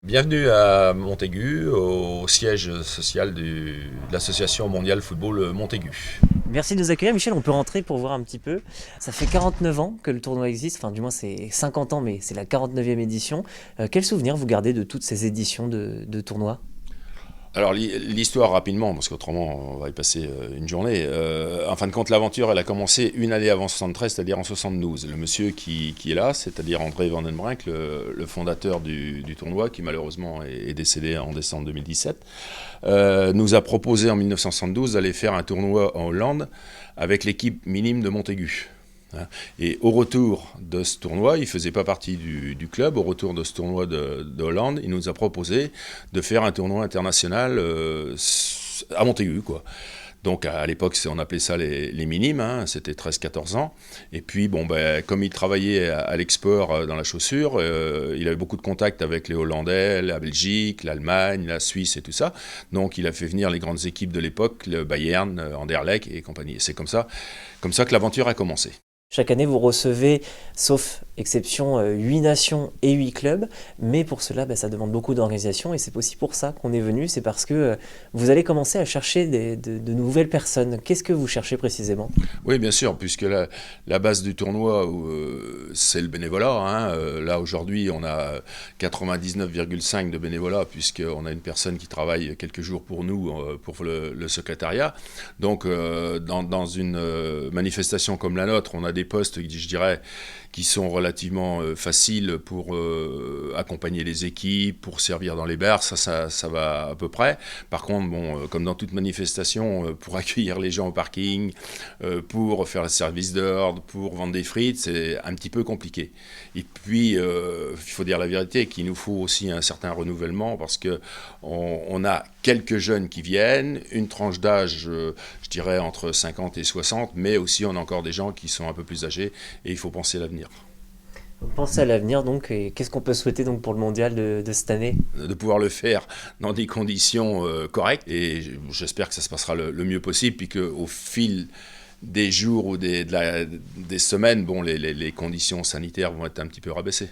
Bienvenue à Montaigu, au siège social de l'association mondiale football Montaigu. Merci de nous accueillir, Michel. On peut rentrer pour voir un petit peu. Ça fait 49 ans que le tournoi existe, enfin du moins c'est 50 ans, mais c'est la 49e édition. Quel souvenir vous gardez de toutes ces éditions de tournois? Alors l'histoire rapidement, parce qu'autrement on va y passer une journée. En fin de compte, l'aventure elle a commencé une année avant 73, c'est-à-dire en 72. Le monsieur qui est là, c'est-à-dire André Van den Brink, le fondateur du tournoi, qui malheureusement est décédé en décembre 2017, nous a proposé en 1972 d'aller faire un tournoi en Hollande avec l'équipe minime de Montaigu. Et au retour de ce tournoi, il ne faisait pas partie du club, au retour de ce tournoi de Hollande, il nous a proposé de faire un tournoi international à Montaigu, quoi. Donc à l'époque, on appelait ça les minimes, hein, c'était 13-14 ans. Et puis, bon, ben, comme il travaillait à l'export dans la chaussure, il avait beaucoup de contacts avec les Hollandais, la Belgique, l'Allemagne, la Suisse et tout ça. Donc il a fait venir les grandes équipes de l'époque, le Bayern, Anderlecht et compagnie. Et c'est comme ça que l'aventure a commencé. Chaque année, vous recevez, sauf exception, 8 nations et 8 clubs, mais pour cela, ça demande beaucoup d'organisation et c'est aussi pour ça qu'on est venu, c'est parce que vous allez commencer à chercher de nouvelles personnes. Qu'est-ce que vous cherchez précisément? Oui, bien sûr, puisque la base du tournoi, c'est le bénévolat, hein. Là, aujourd'hui, on a 99,5 de bénévolat, puisqu'on a une personne qui travaille quelques jours pour nous, pour le secrétariat. Donc, dans une manifestation comme la nôtre, on a des postes, je dirais, qui sont relativement faciles pour accompagner les équipes, pour servir dans les bars, ça va à peu près. Par contre, bon, comme dans toute manifestation, pour accueillir les gens au parking, pour faire le service d'ordre, pour vendre des frites, c'est un petit peu compliqué. Et puis, il faut dire la vérité, qu'il nous faut aussi un certain renouvellement, parce qu'on a quelques jeunes qui viennent, une tranche d'âge, je dirais, entre 50 et 60, mais aussi on a encore des gens qui sont un peu plus âgés, et il faut penser à l'avenir. Pensez à l'avenir donc, et qu'est-ce qu'on peut souhaiter donc pour le mondial de cette année? De pouvoir le faire dans des conditions correctes, et j'espère que ça se passera le mieux possible, puis qu'au fil des jours ou des semaines, bon, les conditions sanitaires vont être un petit peu rabaissées.